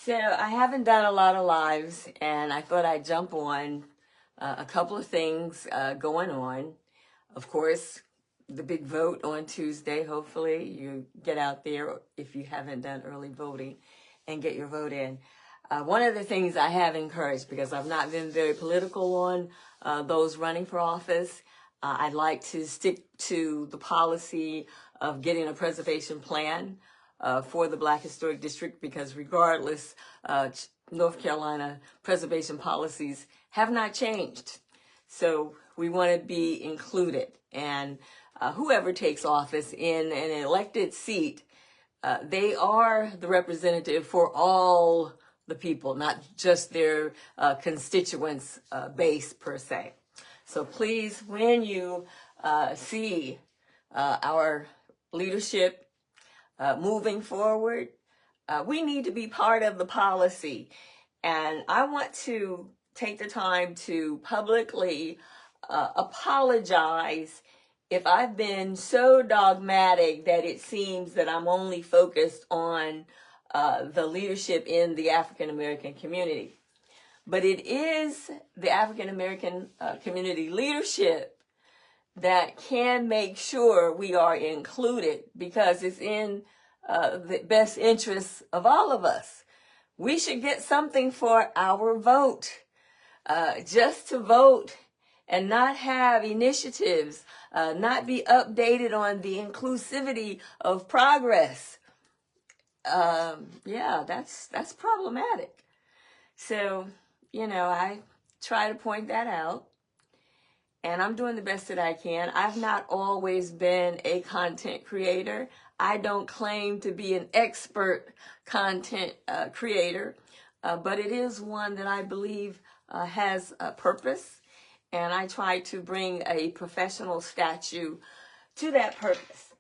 So I haven't done a lot of lives, and I thought I'd jump on a couple of things going on. Of course, the big vote on Tuesday. Hopefully you get out there if you haven't done early voting and get your vote in. One of the things I have encouraged, because I've not been very political on those running for office, I'd like to stick to the policy of getting a preservation plan for the Black Historic District, because regardless, North Carolina preservation policies have not changed. So we want to be included. And whoever takes office in an elected seat, they are the representative for all the people, not just their constituents base per se. So please, when you see our leadership moving forward, we need to be part of the policy. And I want to take the time to publicly apologize if I've been so dogmatic that it seems that I'm only focused on the leadership in the African American community. But it is the African American community leadership that can make sure we are included, because it's in the best interests of all of us. We should get something for our vote. Just to vote and not have initiatives, not be updated on the inclusivity of progress. Yeah, that's problematic. So, I try to point that out, and I'm doing the best that I can. I've not always been a content creator. I don't claim to be an expert content creator, but it is one that I believe has a purpose, and I try to bring a professional statue to that purpose.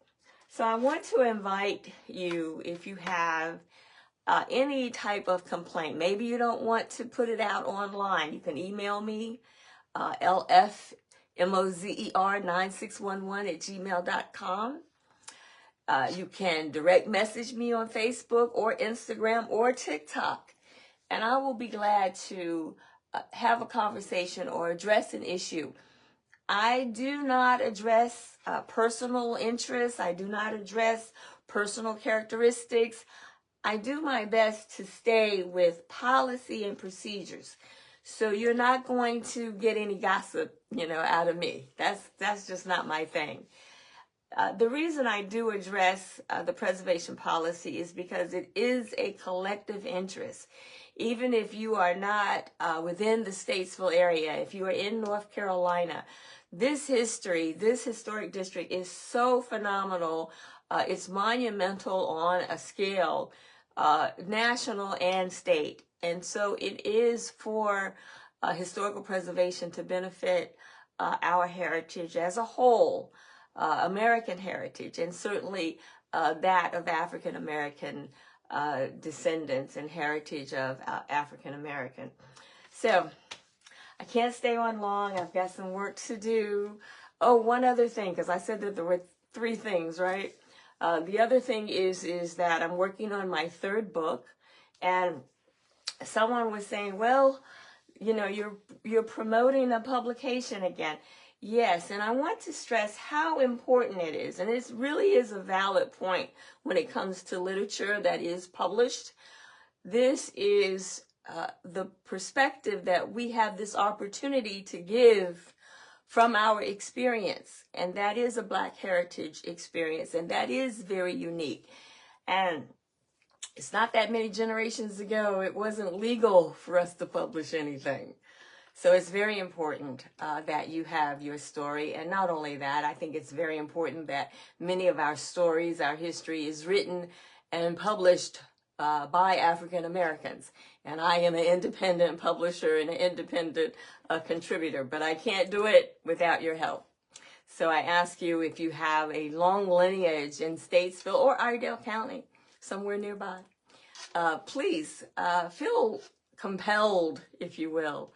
So I want to invite you, if you have any type of complaint, maybe you don't want to put it out online, you can email me, lfmozer9611@gmail.com. You can direct message me on Facebook or Instagram or TikTok, and I will be glad to have a conversation or address an issue. I do not address personal interests. I do not address personal characteristics. I do my best to stay with policy and procedures. So you're not going to get any gossip, out of me. That's just not my thing. The reason I do address the preservation policy is because it is a collective interest. Even if you are not within the Statesville area, if you are in North Carolina, this historic district is so phenomenal. It's monumental on a scale, national and state. And so it is for historical preservation to benefit our heritage as a whole, American heritage, and certainly that of African American descendants and heritage of African American. So I can't stay on long. I've got some work to do. Oh, one other thing, because I said that there were 3 things, right? The other thing is that I'm working on my 3rd book, and someone was saying, well, you're promoting a publication again. Yes, and I want to stress how important it is, and it really is a valid point when it comes to literature that is published. This is the perspective that we have this opportunity to give from our experience, and that is a Black heritage experience, and that is very unique. And it's not that many generations ago, it wasn't legal for us to publish anything. So it's very important that you have your story. And not only that, I think it's very important that many of our stories, our history is written and published by African Americans. And I am an independent publisher and an independent contributor, but I can't do it without your help. So I ask you, if you have a long lineage in Statesville or Iredell County, somewhere nearby, please feel compelled, if you will,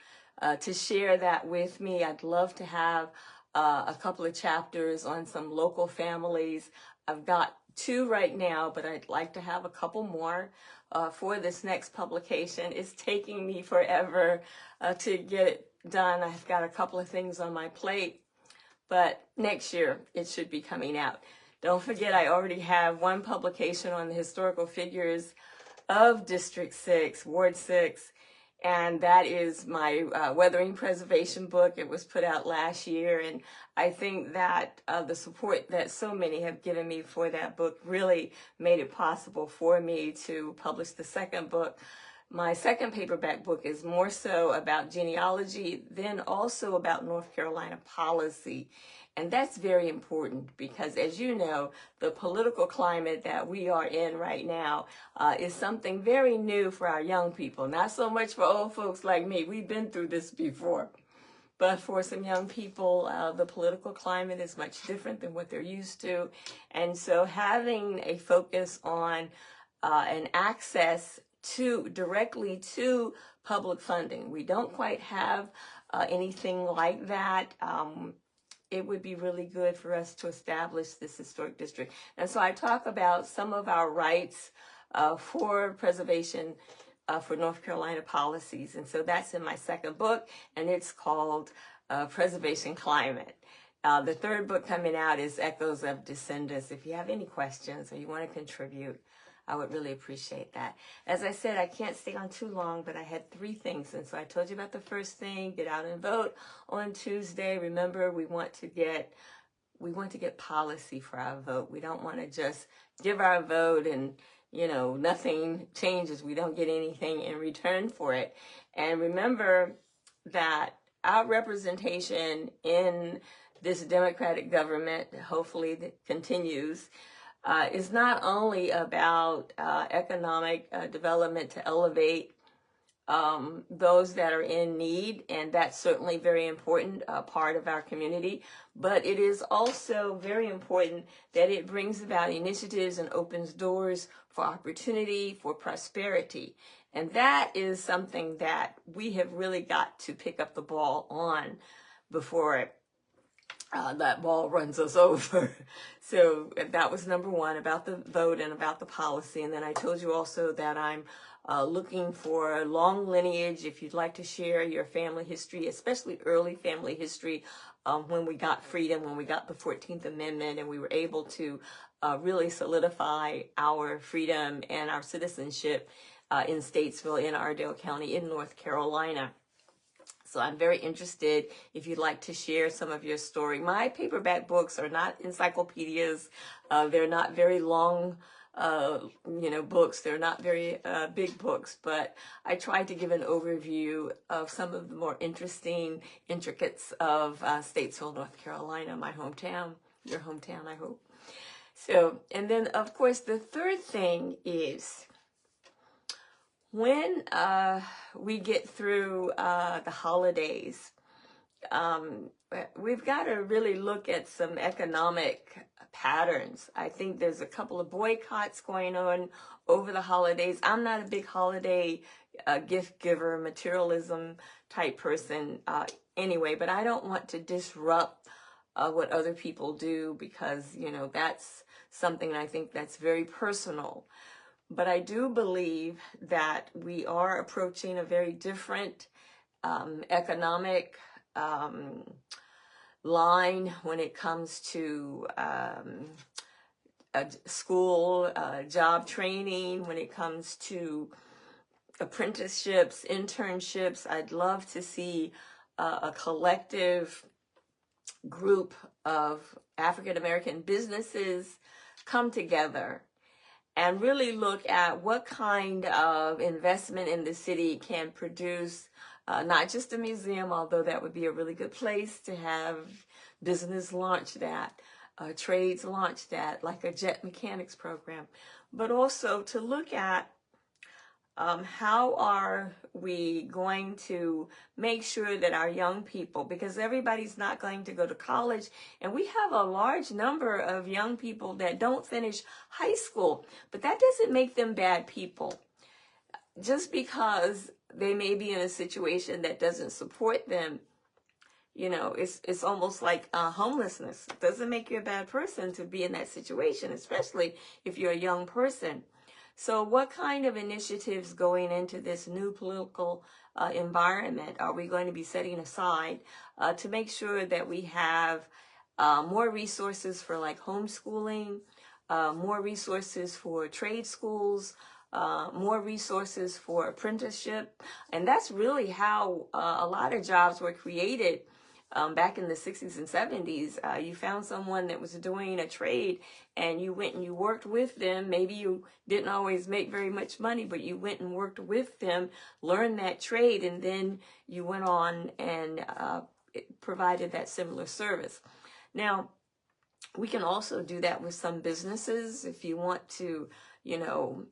to share that with me. I'd love to have a couple of chapters on some local families. I've got 2 right now, but I'd like to have a couple more for this next publication. It's taking me forever to get it done. I've got a couple of things on my plate, but next year it should be coming out. Don't forget, I already have 1 publication on the historical figures of District 6, Ward 6, and that is my Weathering Preservation book. It was put out last year, and I think that the support that so many have given me for that book really made it possible for me to publish the second book. My second paperback book is more so about genealogy, then also about North Carolina policy. And that's very important because, as you know, the political climate that we are in right now is something very new for our young people. Not so much for old folks like me. We've been through this before. But for some young people, the political climate is much different than what they're used to. And so having a focus on an access directly to public funding. We don't quite have anything like that. It would be really good for us to establish this historic district. And so I talk about some of our rights for preservation for North Carolina policies. And so that's in my second book, and it's called Preservation Climate. The third book coming out is Echoes of Descendants. If you have any questions or you want to contribute, I would really appreciate that. As I said, I can't stay on too long, but I had 3 things. And so I told you about the first thing, get out and vote on Tuesday. Remember, we want to get policy for our vote. We don't want to just give our vote and, nothing changes. We don't get anything in return for it. And remember that our representation in this democratic government, hopefully that continues, is not only about economic development to elevate those that are in need, and that's certainly very important part of our community, but it is also very important that it brings about initiatives and opens doors for opportunity, for prosperity. And that is something that we have really got to pick up the ball on before that ball runs us over. So that was number 1, about the vote and about the policy. And then I told you also that I'm looking for a long lineage. If you'd like to share your family history, especially early family history, when we got freedom, when we got the 14th Amendment, and we were able to really solidify our freedom and our citizenship in Statesville, in Iredell County, in North Carolina. So I'm very interested if you'd like to share some of your story. My paperback books are not encyclopedias. They're not very long, books. They're not very big books, but I tried to give an overview of some of the more interesting intricacies of Statesville, North Carolina, my hometown, your hometown, I hope. So, and then of course, the third thing is, when we get through the holidays, we've got to really look at some economic patterns. I think there's a couple of boycotts going on over the holidays. I'm not a big holiday gift giver, materialism type person anyway, but I don't want to disrupt what other people do because, that's something I think that's very personal. But I do believe that we are approaching a very different economic line when it comes to school, job training, when it comes to apprenticeships, internships. I'd love to see a collective group of African American businesses come together and really look at what kind of investment in the city can produce not just a museum, although that would be a really good place to have business launch that, trades launch that, like a jet mechanics program, but also to look at how are we going to make sure that our young people, because everybody's not going to go to college, and we have a large number of young people that don't finish high school, but that doesn't make them bad people. Just because they may be in a situation that doesn't support them you know, it's almost like homelessness. It doesn't make you a bad person to be in that situation, especially if you're a young person. So what kind of initiatives going into this new political environment are we going to be setting aside to make sure that we have more resources for like homeschooling, more resources for trade schools, more resources for apprenticeship? And that's really how a lot of jobs were created back in the 60s and 70s. You found someone that was doing a trade and you went and you worked with them. Maybe you didn't always make very much money, but you went and worked with them, learned that trade, and then you went on and provided that similar service. Now, we can also do that with some businesses if you want to, you know,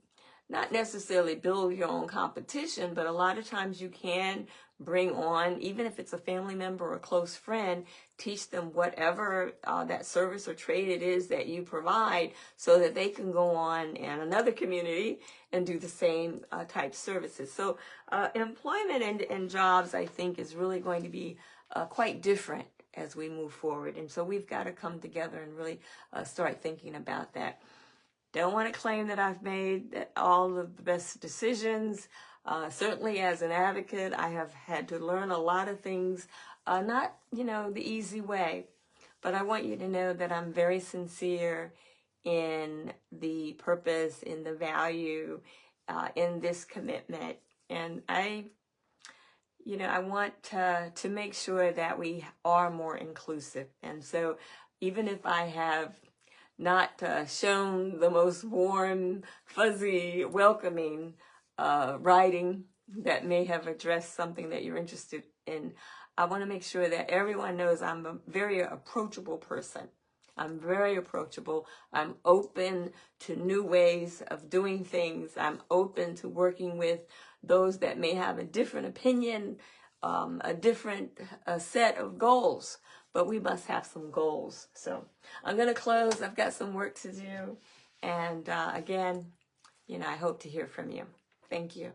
not necessarily build your own competition, but a lot of times you can bring on, even if it's a family member or a close friend, teach them whatever that service or trade it is that you provide so that they can go on in another community and do the same type services. So employment and jobs, I think, is really going to be quite different as we move forward. And so we've got to come together and really start thinking about that. Don't want to claim that I've made all of the best decisions. Certainly as an advocate, I have had to learn a lot of things, not, you know, the easy way, but I want you to know that I'm very sincere in the purpose, in the value, in this commitment. And I want to make sure that we are more inclusive. And so even if I have not shown the most warm, fuzzy, welcoming writing that may have addressed something that you're interested in, I want to make sure that everyone knows I'm a very approachable person. I'm very approachable. I'm open to new ways of doing things. I'm open to working with those that may have a different opinion, a different set of goals. But we must have some goals. So I'm going to close. I've got some work to do. And again, I hope to hear from you. Thank you.